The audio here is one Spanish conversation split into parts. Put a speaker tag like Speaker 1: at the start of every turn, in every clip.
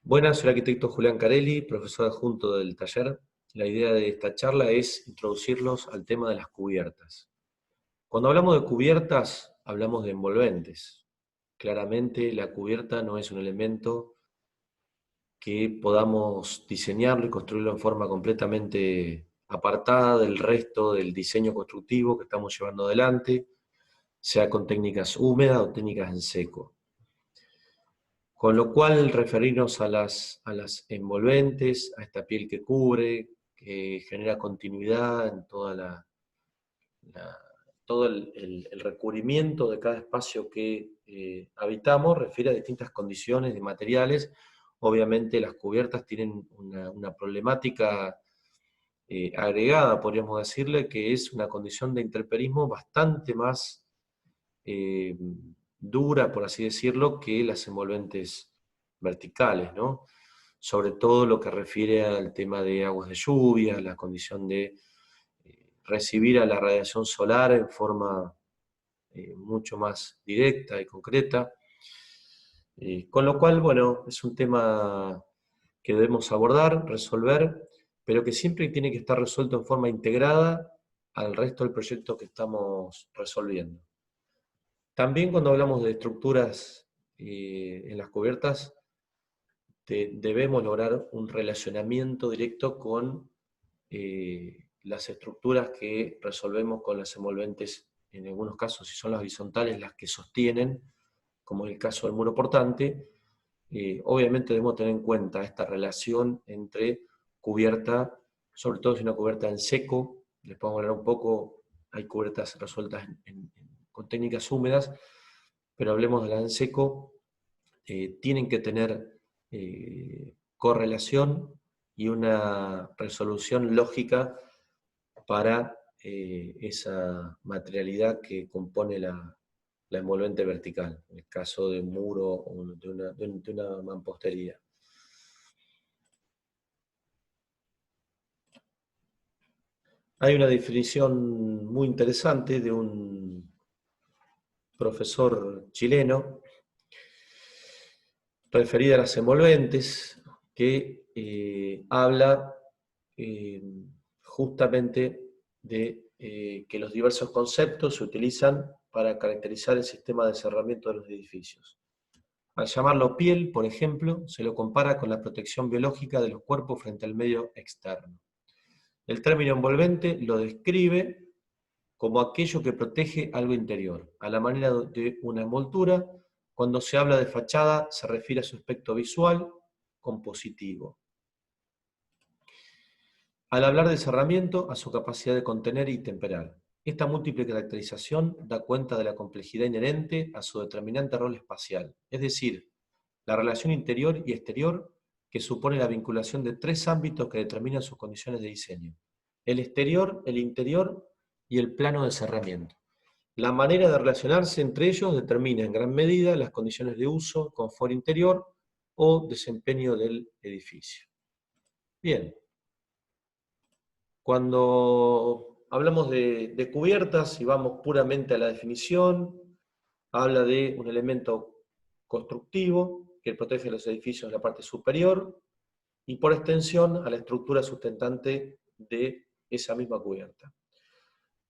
Speaker 1: Buenas, soy el arquitecto Julián Carelli, profesor adjunto del taller. La idea de esta charla es introducirlos al tema de las cubiertas. Cuando hablamos de cubiertas, hablamos de envolventes. Claramente la cubierta no es un elemento que podamos diseñarlo y construirlo en forma completamente apartada del resto del diseño constructivo que estamos llevando adelante, sea con técnicas húmedas o técnicas en seco. Con lo cual, referirnos a las envolventes, a esta piel que cubre, que genera continuidad en la- todo el recubrimiento de cada espacio que habitamos, refiere a distintas condiciones de materiales. Obviamente las cubiertas tienen una problemática agregada, podríamos decirle, que es una condición de intemperismo bastante más eh, dura, por así decirlo, que las envolventes verticales, ¿no? Sobre todo lo que refiere al tema de aguas de lluvia, la condición de recibir a la radiación solar en forma mucho más directa y concreta. Con lo cual, bueno, es un tema que debemos abordar, resolver, pero que siempre tiene que estar resuelto en forma integrada al resto del proyecto que estamos resolviendo. También cuando hablamos de estructuras en las cubiertas, debemos lograr un relacionamiento directo con las estructuras que resolvemos con las envolventes, en algunos casos, si son las horizontales las que sostienen, como en el caso del muro portante. Obviamente debemos tener en cuenta esta relación entre cubierta, sobre todo si es una cubierta en seco. Les podemos hablar un poco, hay cubiertas resueltas con técnicas húmedas, pero hablemos de la en seco. Tienen que tener correlación y una resolución lógica para esa materialidad que compone la envolvente vertical, en el caso de un muro o de una mampostería. Hay una definición muy interesante de un profesor chileno referida a las envolventes, que habla eh, justamente de que los diversos conceptos se utilizan para caracterizar el sistema de cerramiento de los edificios. Al llamarlo piel, por ejemplo, se lo compara con la protección biológica de los cuerpos frente al medio externo. El término envolvente lo describe como aquello que protege algo interior, a la manera de una envoltura. Cuando se habla de fachada, se refiere a su aspecto visual compositivo. Al hablar de cerramiento, a su capacidad de contener y temperar. Esta múltiple caracterización da cuenta de la complejidad inherente a su determinante rol espacial, es decir, la relación interior y exterior que supone la vinculación de tres ámbitos que determinan sus condiciones de diseño: el exterior, el interior y el plano de cerramiento. La manera de relacionarse entre ellos determina en gran medida las condiciones de uso, confort interior o desempeño del edificio. Bien, cuando hablamos de cubiertas y vamos puramente a la definición, habla de un elemento constructivo que protege los edificios en la parte superior y por extensión a la estructura sustentante de esa misma cubierta.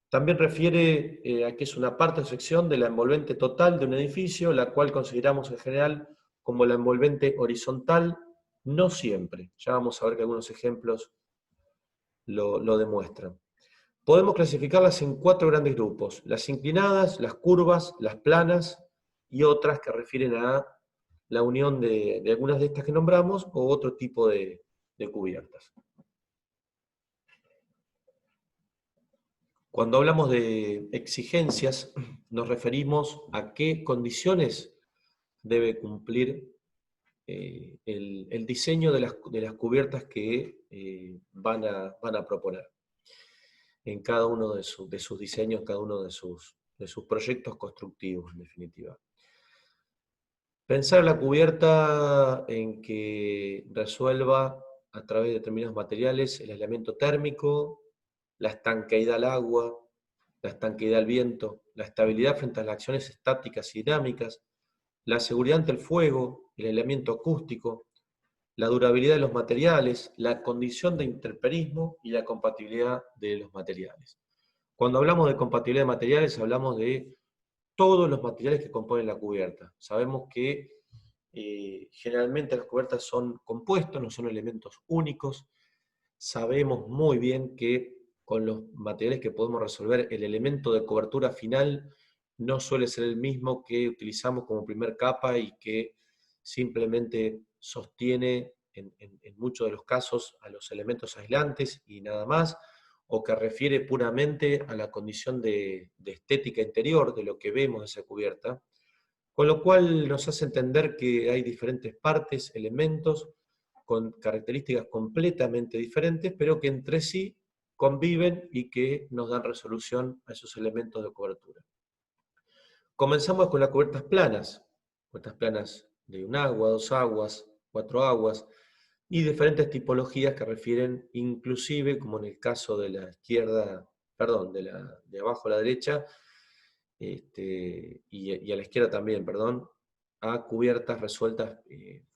Speaker 1: También refiere a que es una parte o sección de la envolvente total de un edificio, la cual consideramos en general como la envolvente horizontal, no siempre. Ya vamos a ver que algunos ejemplos lo demuestran. Podemos clasificarlas en cuatro grandes grupos: las inclinadas, las curvas, las planas y otras que refieren a la unión de algunas de estas que nombramos o otro tipo de cubiertas. Cuando hablamos de exigencias, nos referimos a qué condiciones debe cumplir el diseño de las cubiertas que van a proponer en cada uno de sus diseños, cada uno de sus proyectos constructivos, en definitiva. Pensar la cubierta en que resuelva a través de determinados materiales el aislamiento térmico, la estanqueidad al agua, la estanqueidad al viento, la estabilidad frente a las acciones estáticas y dinámicas, la seguridad ante el fuego, el aislamiento acústico, la durabilidad de los materiales, la condición de intemperismo y la compatibilidad de los materiales. Cuando hablamos de compatibilidad de materiales, hablamos de todos los materiales que componen la cubierta. Sabemos que generalmente las cubiertas son compuestos, no son elementos únicos. Sabemos muy bien que con los materiales que podemos resolver, el elemento de cobertura final no suele ser el mismo que utilizamos como primer capa y que simplemente sostiene en muchos de los casos a los elementos aislantes y nada más, o que refiere puramente a la condición de estética interior de lo que vemos de esa cubierta, con lo cual nos hace entender que hay diferentes partes, elementos, con características completamente diferentes, pero que entre sí conviven y que nos dan resolución a esos elementos de cobertura. Comenzamos con las cubiertas planas de un agua, 2 aguas, 4 aguas, y diferentes tipologías que refieren inclusive, como en el caso de la izquierda, perdón, de abajo a la derecha, y a la izquierda también, perdón, a cubiertas resueltas de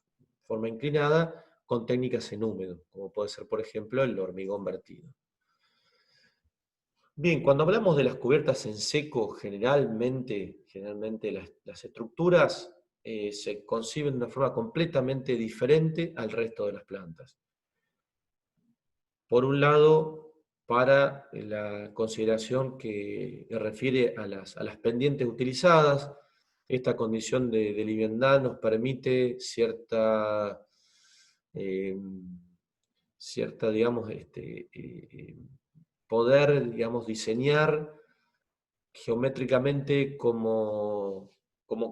Speaker 1: forma inclinada con técnicas en húmedo, como puede ser, por ejemplo, el hormigón vertido. Bien, cuando hablamos de las cubiertas en seco, generalmente las estructuras se conciben de una forma completamente diferente al resto de las plantas. Por un lado, para la consideración que refiere a las pendientes utilizadas, esta condición de liviandad nos permite digamos, poder, digamos, diseñar geométricamente como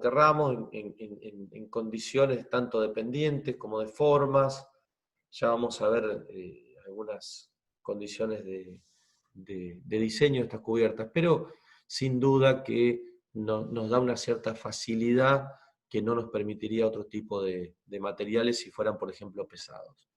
Speaker 1: querramos, en condiciones tanto de pendientes como de formas. Ya vamos a ver algunas condiciones de diseño de estas cubiertas, pero sin duda que nos da una cierta facilidad que no nos permitiría otro tipo de materiales si fueran, por ejemplo, pesados.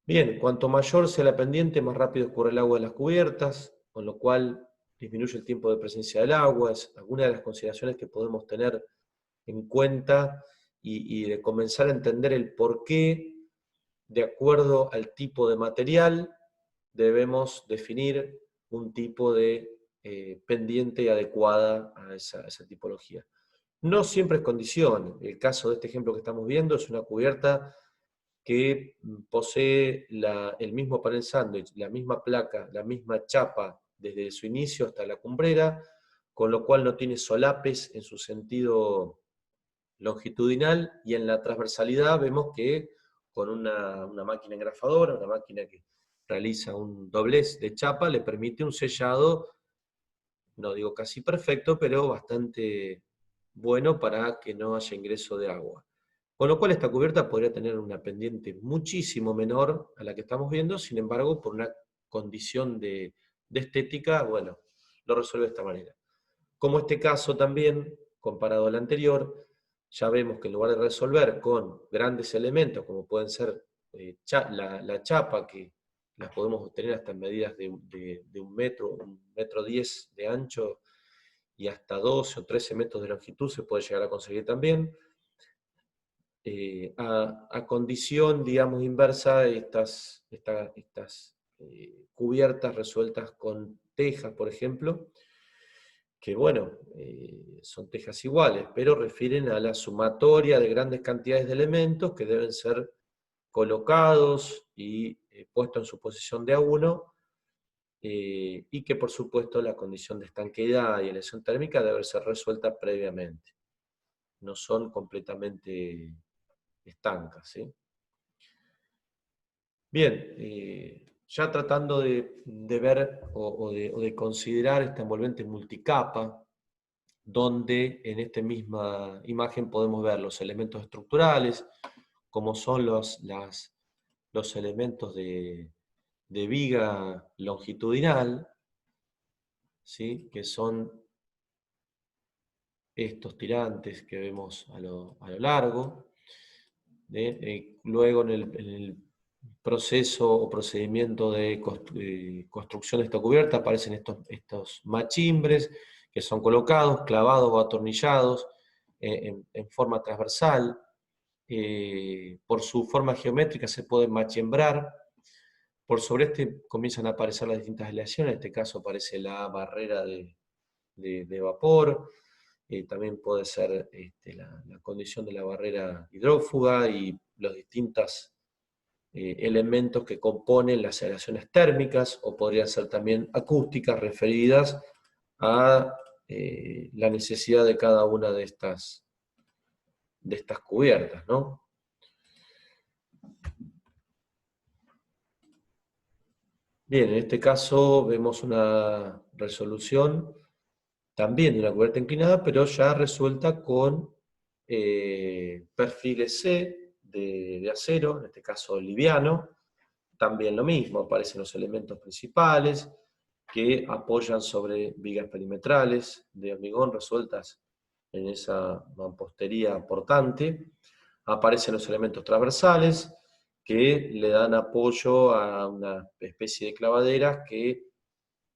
Speaker 1: Bien, cuanto mayor sea la pendiente, más rápido escurre el agua en las cubiertas, con lo cual disminuye el tiempo de presencia del agua. Es alguna de las consideraciones que podemos tener en cuenta y de comenzar a entender el por qué, de acuerdo al tipo de material, debemos definir un tipo de pendiente adecuada a esa tipología. No siempre es condición. El caso de este ejemplo que estamos viendo es una cubierta que posee el mismo panel sándwich, la misma placa, la misma chapa desde su inicio hasta la cumbrera, con lo cual no tiene solapes en su sentido longitudinal, y en la transversalidad vemos que con una máquina engrafadora, una máquina que realiza un doblez de chapa, le permite un sellado, no digo casi perfecto, pero bastante bueno para que no haya ingreso de agua. Con lo cual esta cubierta podría tener una pendiente muchísimo menor a la que estamos viendo, sin embargo, por una condición de estética, bueno, lo resuelve de esta manera. Como este caso también, comparado al anterior, ya vemos que en lugar de resolver con grandes elementos, como pueden ser la chapa, que las podemos obtener hasta en medidas de 1,10 m de ancho, y hasta 12 o 13 metros de longitud se puede llegar a conseguir también. A condición, digamos, inversa, estas cubiertas resueltas con tejas, por ejemplo, que bueno, son tejas iguales, pero refieren a la sumatoria de grandes cantidades de elementos que deben ser colocados y puestos en su posición de a uno, y que por supuesto la condición de estanqueidad y elección térmica debe ser resuelta previamente. No son completamente estancas, ¿sí? Bien, ya tratando de ver o de considerar esta envolvente multicapa, donde en esta misma imagen podemos ver los elementos estructurales, como son los elementos de viga longitudinal, ¿sí? Que son estos tirantes que vemos a lo largo. Luego en el proceso o procedimiento de construcción de esta cubierta aparecen estos machimbres que son colocados, clavados o atornillados en forma transversal. por su forma geométrica se pueden machembrar. Por sobre este comienzan a aparecer las distintas aleaciones, en este caso aparece la barrera de vapor, también puede ser la condición de la barrera hidrófuga y los distintos elementos que componen las aleaciones térmicas, o podrían ser también acústicas, referidas a la necesidad de cada una de estas cubiertas, ¿no? Bien, en este caso vemos una resolución también de una cubierta inclinada, pero ya resuelta con perfiles C de acero, en este caso liviano. También lo mismo, aparecen los elementos principales que apoyan sobre vigas perimetrales de hormigón resueltas en esa mampostería portante. Aparecen los elementos transversales que le dan apoyo a una especie de clavaderas que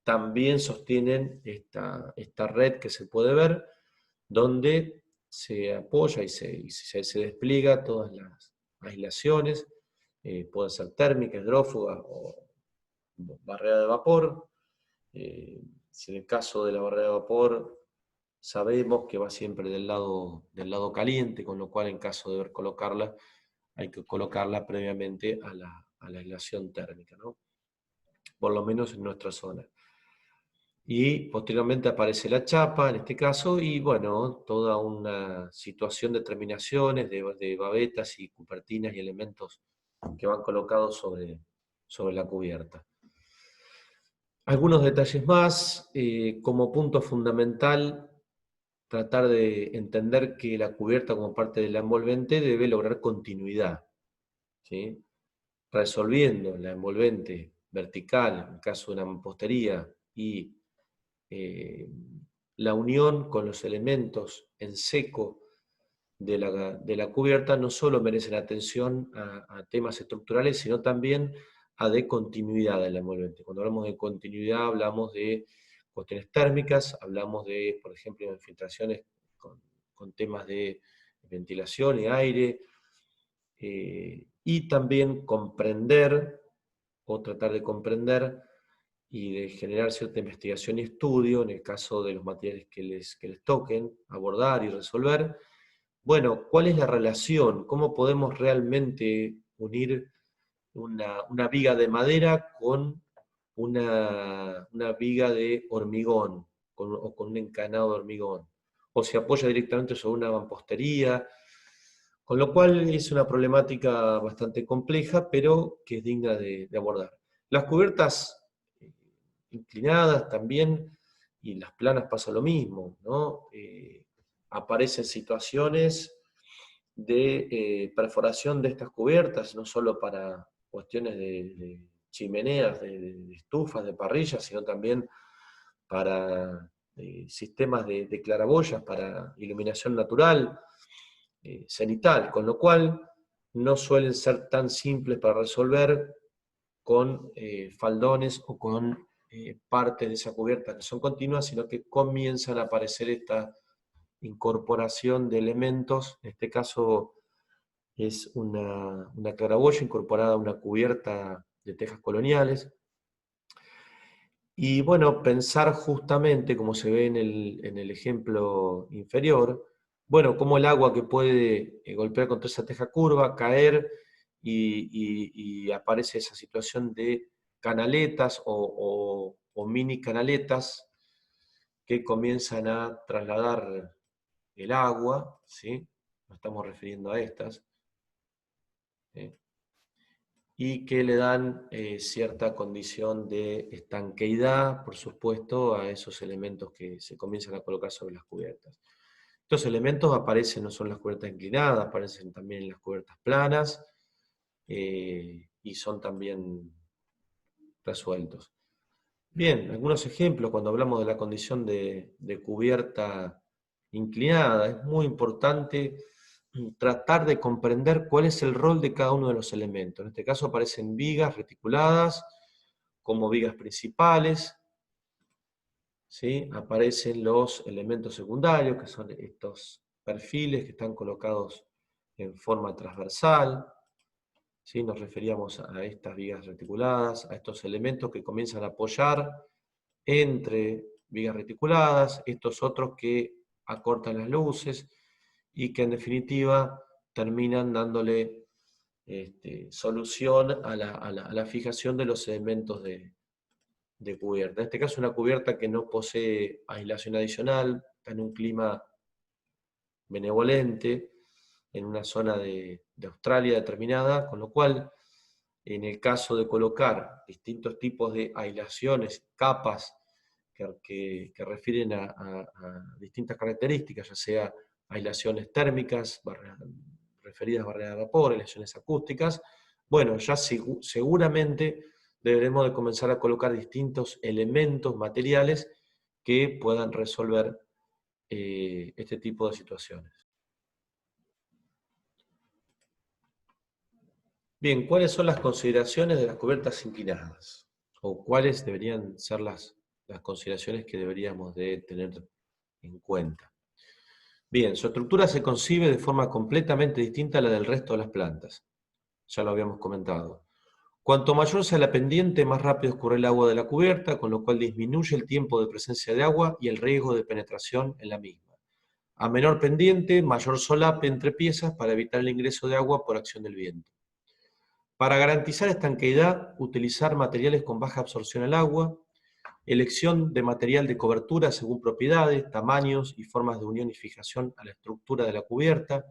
Speaker 1: también sostienen esta red que se puede ver, donde se apoya y se despliega todas las aislaciones, pueden ser térmicas, hidrófugas o barrera de vapor. Si en el caso de la barrera de vapor sabemos que va siempre del lado caliente, con lo cual en caso de deber colocarla, hay que colocarla previamente a la aislación térmica, ¿no? Por lo menos en nuestra zona. Y posteriormente aparece la chapa, en este caso, y bueno, toda una situación de terminaciones, de babetas y cupertinas y elementos que van colocados sobre la cubierta. Algunos detalles más, como punto fundamental, tratar de entender que la cubierta como parte de la envolvente debe lograr continuidad, ¿sí? Resolviendo la envolvente vertical, en caso de una mampostería, y la unión con los elementos en seco de la cubierta no solo merecen atención a temas estructurales, sino también a de continuidad de la envolvente. Cuando hablamos de continuidad hablamos de cuestiones térmicas, hablamos de, por ejemplo, de infiltraciones con temas de ventilación y aire, y también comprender o tratar de comprender y de generar cierta investigación y estudio en el caso de los materiales que les toquen abordar y resolver. Bueno, ¿cuál es la relación? ¿Cómo podemos realmente unir una viga de madera con una viga de hormigón o con un encanado de hormigón? O se apoya directamente sobre una mampostería, con lo cual es una problemática bastante compleja, pero que es digna de abordar. Las cubiertas inclinadas también, y las planas pasa lo mismo, ¿no? Aparecen situaciones de perforación de estas cubiertas, no solo para cuestiones de chimeneas, de estufas, de parrillas, sino también para sistemas de claraboyas, para iluminación natural, cenital, con lo cual no suelen ser tan simples para resolver con faldones o con partes de esa cubierta que son continuas, sino que comienzan a aparecer esta incorporación de elementos. En este caso es una claraboya incorporada a una cubierta de tejas coloniales. Y bueno, pensar justamente, como se ve en el ejemplo inferior, bueno, cómo el agua que puede golpear contra esa teja curva, caer, y aparece esa situación de canaletas o mini canaletas que comienzan a trasladar el agua, ¿sí? Nos estamos refiriendo a estas, ¿sí? Y que le dan cierta condición de estanqueidad, por supuesto, a esos elementos que se comienzan a colocar sobre las cubiertas. Estos elementos aparecen no solo en las cubiertas inclinadas, aparecen también en las cubiertas planas, y son también resueltos. Bien, algunos ejemplos cuando hablamos de la condición de cubierta inclinada. Es muy importante tratar de comprender cuál es el rol de cada uno de los elementos. En este caso aparecen vigas reticuladas como vigas principales, ¿sí? Aparecen los elementos secundarios, que son estos perfiles que están colocados en forma transversal, ¿sí? Nos referíamos a estas vigas reticuladas, a estos elementos que comienzan a apoyar entre vigas reticuladas, estos otros que acortan las luces y que en definitiva terminan dándole solución a la fijación de los elementos de cubierta. En este caso una cubierta que no posee aislación adicional, está en un clima benevolente, en una zona de Australia determinada, con lo cual en el caso de colocar distintos tipos de aislaciones, capas que refieren a distintas características, ya sea aislaciones térmicas, referidas a barreras de vapor, aislaciones acústicas, bueno, ya seguramente deberemos de comenzar a colocar distintos elementos materiales que puedan resolver este tipo de situaciones. Bien, ¿cuáles son las consideraciones de las cubiertas inclinadas? ¿O cuáles deberían ser las consideraciones que deberíamos de tener en cuenta? Bien, su estructura se concibe de forma completamente distinta a la del resto de las plantas. Ya lo habíamos comentado. Cuanto mayor sea la pendiente, más rápido escurre el agua de la cubierta, con lo cual disminuye el tiempo de presencia de agua y el riesgo de penetración en la misma. A menor pendiente, mayor solape entre piezas para evitar el ingreso de agua por acción del viento. Para garantizar estanqueidad, utilizar materiales con baja absorción al agua, elección de material de cobertura según propiedades, tamaños y formas de unión y fijación a la estructura de la cubierta.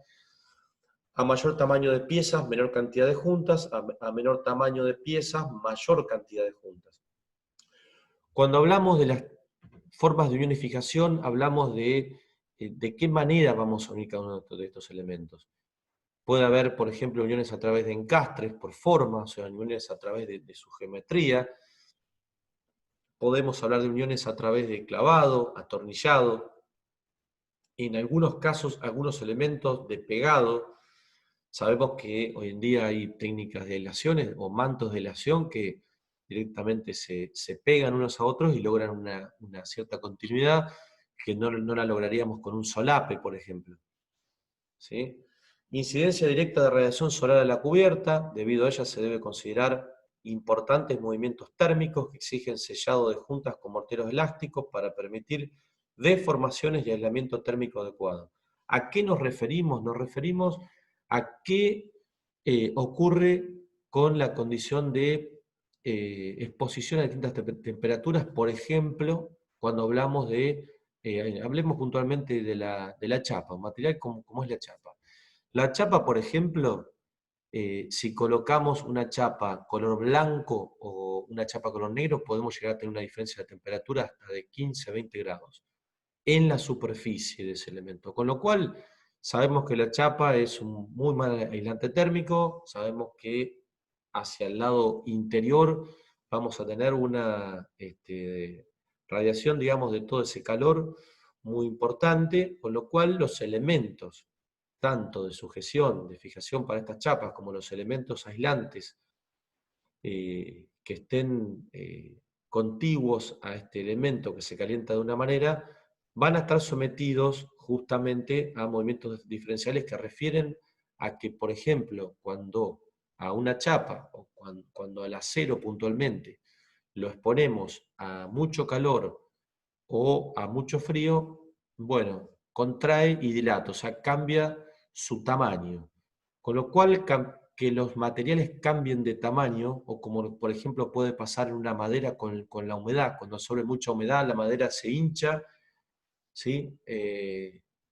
Speaker 1: A mayor tamaño de piezas, menor cantidad de juntas, a menor tamaño de piezas, mayor cantidad de juntas. Cuando hablamos de las formas de unión y fijación, hablamos de qué manera vamos a unir cada uno de estos elementos. Puede haber, por ejemplo, uniones a través de encastres, por forma, o sea, uniones a través de su geometría. Podemos hablar de uniones a través de clavado, atornillado. En algunos casos, algunos elementos de pegado. Sabemos que hoy en día hay técnicas de aislaciones o mantos de aislación que directamente se pegan unos a otros y logran una cierta continuidad que no la lograríamos con un solape, por ejemplo. ¿Sí? Incidencia directa de radiación solar a la cubierta, debido a ella se debe considerar importantes movimientos térmicos que exigen sellado de juntas con morteros elásticos para permitir deformaciones y aislamiento térmico adecuado. ¿A qué nos referimos? Nos referimos a qué ocurre con la condición de exposición a distintas temperaturas, por ejemplo, cuando hablamos hablemos puntualmente de la chapa, un material como es la chapa. La chapa, por ejemplo, si colocamos una chapa color blanco o una chapa color negro, podemos llegar a tener una diferencia de temperatura hasta de 15 a 20 grados en la superficie de ese elemento. Con lo cual, sabemos que la chapa es un muy mal aislante térmico, sabemos que hacia el lado interior vamos a tener una radiación, digamos, de todo ese calor muy importante, con lo cual los elementos, tanto de sujeción, de fijación para estas chapas, como los elementos aislantes que estén contiguos a este elemento que se calienta de una manera, van a estar sometidos justamente a movimientos diferenciales que refieren a que, por ejemplo, cuando a una chapa o cuando al acero puntualmente lo exponemos a mucho calor o a mucho frío, bueno, contrae y dilata, o sea, cambia su tamaño. Con lo cual, que los materiales cambien de tamaño, o como por ejemplo puede pasar en una madera con la humedad, cuando absorbe mucha humedad, la madera se hincha, ¿sí?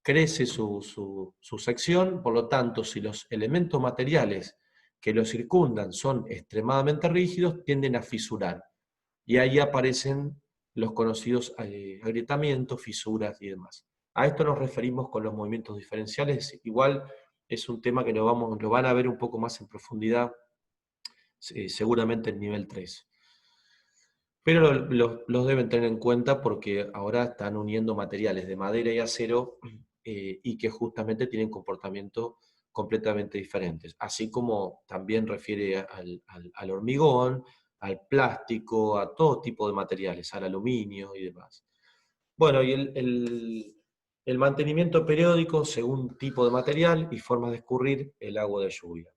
Speaker 1: Crece su sección, por lo tanto, si los elementos materiales que lo circundan son extremadamente rígidos, tienden a fisurar. Y ahí aparecen los conocidos agrietamientos, fisuras y demás. A esto nos referimos con los movimientos diferenciales. Igual es un tema que lo van a ver un poco más en profundidad, seguramente en nivel 3. Pero los deben tener en cuenta porque ahora están uniendo materiales de madera y acero y que justamente tienen comportamientos completamente diferentes. Así como también refiere al hormigón, al plástico, a todo tipo de materiales, al aluminio y demás. Bueno, y El mantenimiento periódico según tipo de material y formas de escurrir el agua de lluvia.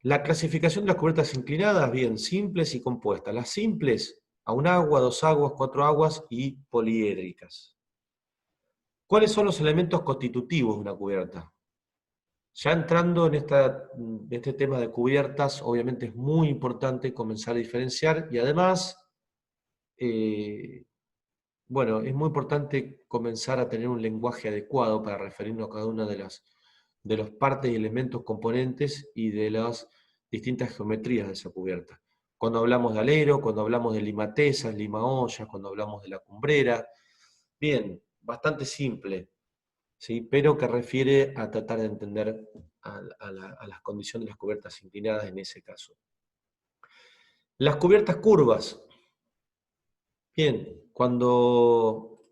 Speaker 1: La clasificación de las cubiertas inclinadas, bien, simples y compuestas. Las simples, a un agua, dos aguas, cuatro aguas y poliédricas. ¿Cuáles son los elementos constitutivos de una cubierta? Ya entrando en este tema de cubiertas, obviamente es muy importante comenzar a diferenciar y además, bueno, es muy importante comenzar a tener un lenguaje adecuado para referirnos a cada una de las partes y elementos componentes y de las distintas geometrías de esa cubierta. Cuando hablamos de alero, cuando hablamos de limatesas, limaollas, cuando hablamos de la cumbrera, bien, bastante simple, ¿sí? Pero que refiere a tratar de entender a las condiciones de las cubiertas inclinadas en ese caso. Las cubiertas curvas. Bien, cuando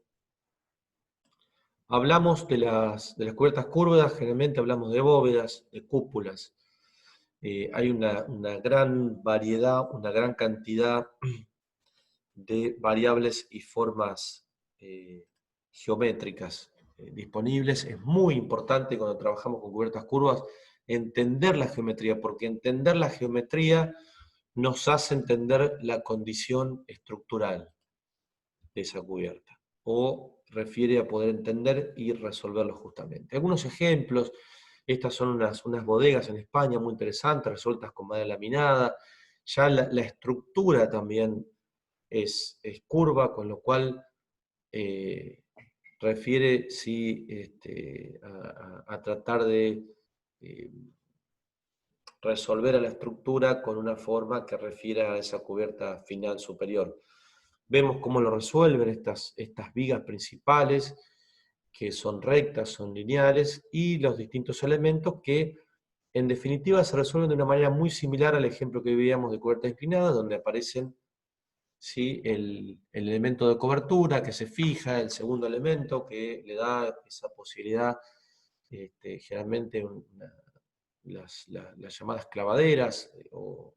Speaker 1: hablamos de las cubiertas curvas, generalmente hablamos de bóvedas, de cúpulas. Hay una gran variedad, una gran cantidad de variables y formas geométricas disponibles. Es muy importante cuando trabajamos con cubiertas curvas entender la geometría, porque entender la geometría nos hace entender la condición estructural de esa cubierta, o refiere a poder entender y resolverlo justamente. Algunos ejemplos: estas son unas bodegas en España muy interesantes, resueltas con madera laminada. Ya la estructura también es curva, con lo cual refiere sí, a tratar de eh, resolver a la estructura con una forma que refiera a esa cubierta final superior. Vemos cómo lo resuelven estas vigas principales, que son rectas, son lineales, y los distintos elementos que en definitiva se resuelven de una manera muy similar al ejemplo que veíamos de cubierta inclinada, donde aparecen, ¿sí?, el elemento de cobertura que se fija, el segundo elemento que le da esa posibilidad, generalmente las llamadas clavaderas, o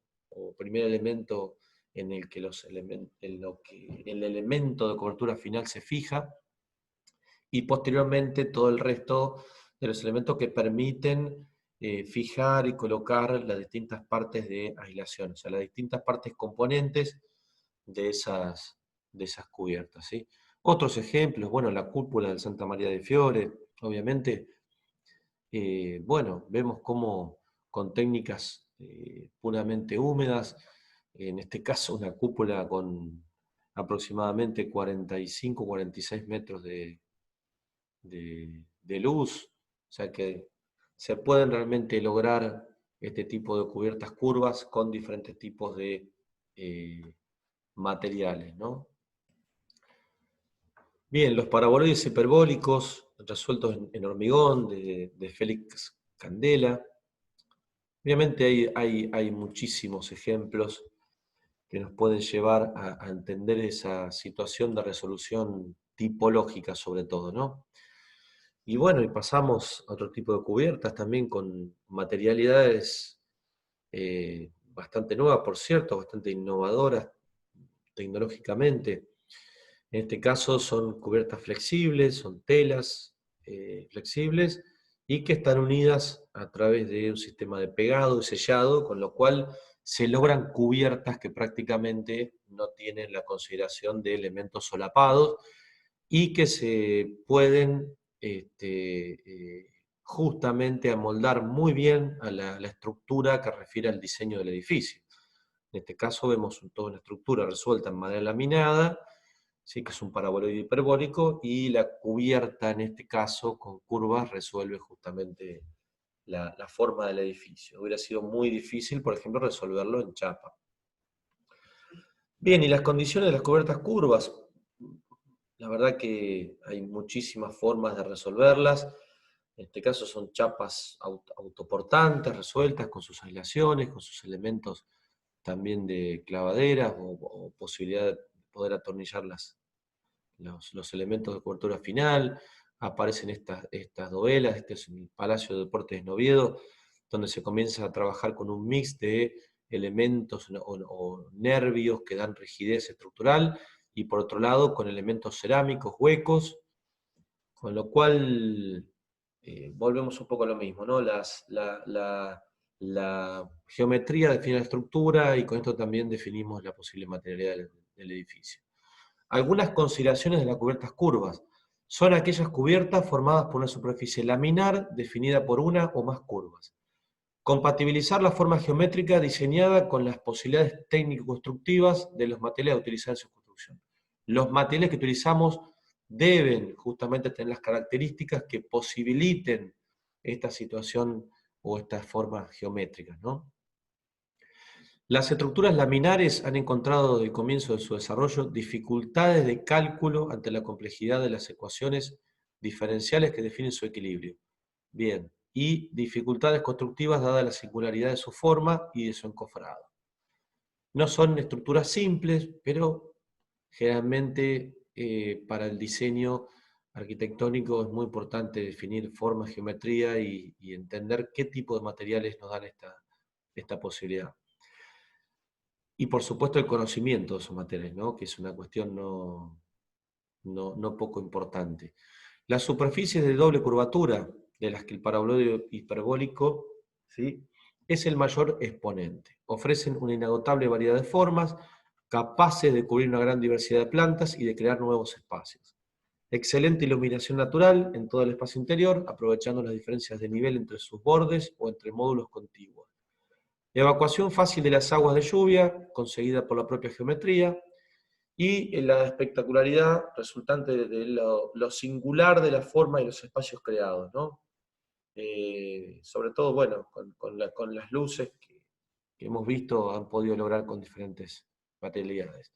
Speaker 1: primer elemento en el que el elemento de cobertura final se fija, y posteriormente todo el resto de los elementos que permiten fijar y colocar las distintas partes de aislación, o sea, las distintas partes componentes de esas cubiertas, ¿sí? Otros ejemplos, bueno, la cúpula del Santa María de Fiore, obviamente, bueno, vemos cómo con técnicas puramente húmedas, en este caso una cúpula con aproximadamente 45, 46 metros de luz, o sea que se pueden realmente lograr este tipo de cubiertas curvas con diferentes tipos de materiales, ¿no? Bien, los paraboloides hiperbólicos resueltos en hormigón de Félix Candela. Obviamente hay muchísimos ejemplos que nos pueden llevar a entender esa situación de resolución tipológica sobre todo, ¿no? Y bueno, y pasamos a otro tipo de cubiertas también con materialidades bastante nuevas, por cierto, bastante innovadoras tecnológicamente. En este caso son cubiertas flexibles, son telas flexibles y que están unidas a través de un sistema de pegado y sellado, con lo cual se logran cubiertas que prácticamente no tienen la consideración de elementos solapados y que se pueden justamente amoldar muy bien a la estructura que refiere al diseño del edificio. En este caso vemos toda una estructura resuelta en madera laminada, ¿sí?, que es un paraboloide hiperbólico, y la cubierta en este caso con curvas resuelve justamente la forma del edificio. Hubiera sido muy difícil, por ejemplo, resolverlo en chapa. Bien, y las condiciones de las cubiertas curvas. La verdad que hay muchísimas formas de resolverlas. En este caso son chapas autoportantes, resueltas con sus aislaciones, con sus elementos también de clavaderas o posibilidad de poder atornillar los elementos de cobertura final. Aparecen estas dovelas. Este es el Palacio de Deportes de Noviedo, donde se comienza a trabajar con un mix de elementos o nervios que dan rigidez estructural, y por otro lado con elementos cerámicos huecos, Con lo cual, volvemos un poco a lo mismo, ¿no? La geometría define la estructura y con esto también definimos la posible materialidad del edificio. Algunas consideraciones de las cubiertas curvas. Son aquellas cubiertas formadas por una superficie laminar definida por una o más curvas. Compatibilizar la forma geométrica diseñada con las posibilidades técnico-constructivas de los materiales a utilizar en su construcción. Los materiales que utilizamos deben justamente tener las características que posibiliten esta situación o estas formas geométricas, ¿no? Las estructuras laminares han encontrado desde el comienzo de su desarrollo dificultades de cálculo ante la complejidad de las ecuaciones diferenciales que definen su equilibrio. Bien, y dificultades constructivas dada la singularidad de su forma y de su encofrado. No son estructuras simples, pero generalmente para el diseño arquitectónico es muy importante definir forma, geometría y entender qué tipo de materiales nos dan esta posibilidad. Y por supuesto el conocimiento de esos materiales, ¿no? Que es una cuestión no poco importante. Las superficies de doble curvatura, de las que el paraboloide hiperbólico, ¿sí?, es el mayor exponente. Ofrecen una inagotable variedad de formas, capaces de cubrir una gran diversidad de plantas y de crear nuevos espacios. Excelente iluminación natural en todo el espacio interior, aprovechando las diferencias de nivel entre sus bordes o entre módulos contiguos. Evacuación fácil de las aguas de lluvia, conseguida por la propia geometría, y la espectacularidad resultante de lo singular de la forma y los espacios creados, ¿no? Sobre todo, bueno, con las luces que hemos visto han podido lograr con diferentes materialidades.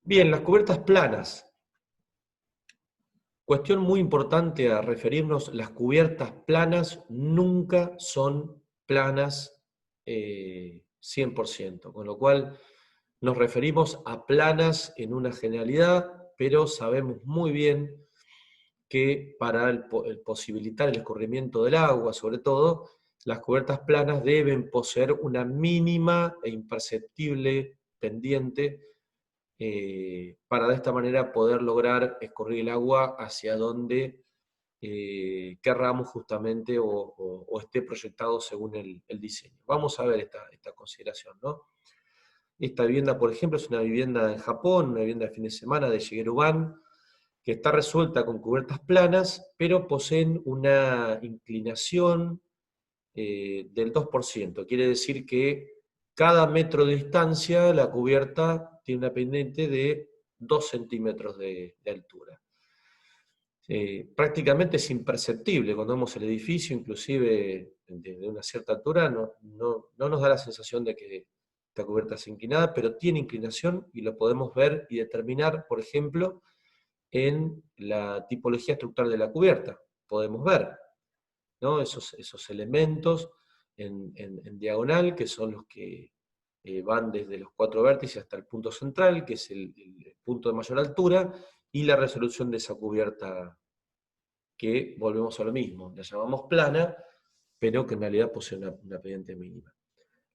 Speaker 1: Bien, las cubiertas planas. Cuestión muy importante a referirnos, las cubiertas planas nunca son planas 100%, con lo cual nos referimos a planas en una generalidad, pero sabemos muy bien que para el posibilitar el escurrimiento del agua, sobre todo, las cubiertas planas deben poseer una mínima e imperceptible pendiente para de esta manera poder lograr escurrir el agua hacia donde querramos justamente o esté proyectado según el diseño. Vamos a ver esta consideración, ¿no? Esta vivienda, por ejemplo, es una vivienda en Japón, una vivienda de fin de semana de Shigeru-ban, que está resuelta con cubiertas planas, pero poseen una inclinación del 2%. Quiere decir que cada metro de distancia la cubierta tiene una pendiente de 2 centímetros de altura. Prácticamente es imperceptible cuando vemos el edificio, inclusive desde una cierta altura, no nos da la sensación de que esta cubierta es inclinada, pero tiene inclinación y lo podemos ver y determinar, por ejemplo, en la tipología estructural de la cubierta. Podemos ver, ¿no?, esos elementos en diagonal, que son los que van desde los 4 vértices hasta el punto central, que es el punto de mayor altura, y la resolución de esa cubierta, que volvemos a lo mismo, la llamamos plana, pero que en realidad posee una pendiente mínima.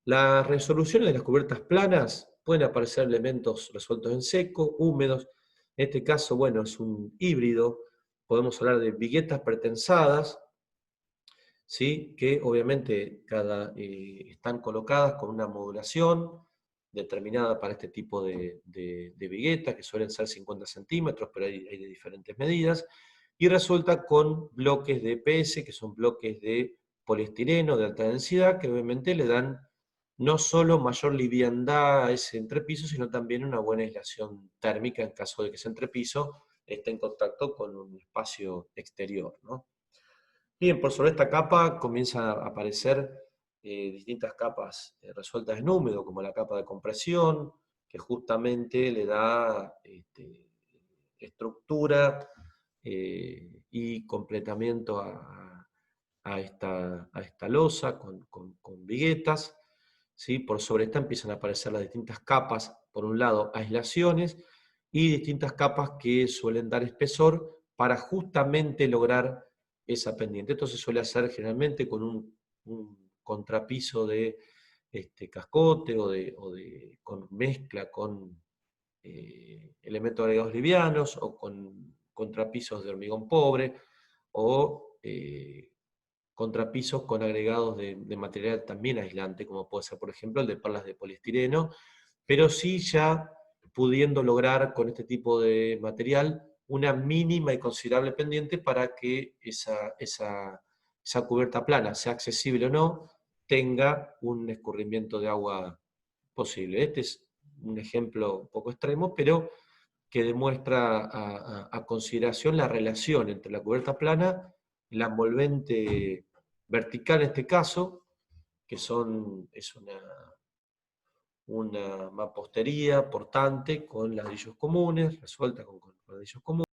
Speaker 1: Las resoluciones de las cubiertas planas pueden aparecer elementos resueltos en seco, húmedos. En este caso, bueno, es un híbrido. Podemos hablar de viguetas pretensadas, ¿sí?, que obviamente están colocadas con una modulación determinada para este tipo de viguetas, que suelen ser 50 centímetros, pero hay de diferentes medidas, y resulta con bloques de EPS, que son bloques de poliestireno de alta densidad, que obviamente le dan no solo mayor liviandad a ese entrepiso, sino también una buena aislación térmica en caso de que ese entrepiso esté en contacto con un espacio exterior, ¿no? Bien, por sobre esta capa comienzan a aparecer distintas capas resueltas en húmedo, como la capa de compresión, que justamente le da estructura y completamiento a esta losa con viguetas, ¿sí? Por sobre esta empiezan a aparecer las distintas capas, por un lado aislaciones, y distintas capas que suelen dar espesor para justamente lograr esa pendiente. Esto se suele hacer generalmente con un contrapiso de cascote con mezcla con elementos agregados livianos o con contrapisos de hormigón pobre o contrapisos con agregados de material también aislante, como puede ser, por ejemplo, el de perlas de poliestireno, pero sí ya pudiendo lograr con este tipo de material una mínima y considerable pendiente para que esa cubierta plana, sea accesible o no, tenga un escurrimiento de agua posible. Este es un ejemplo un poco extremo, pero que demuestra a consideración la relación entre la cubierta plana y la envolvente vertical en este caso, que es una mampostería portante con ladrillos comunes, resuelta con ladrillos comunes.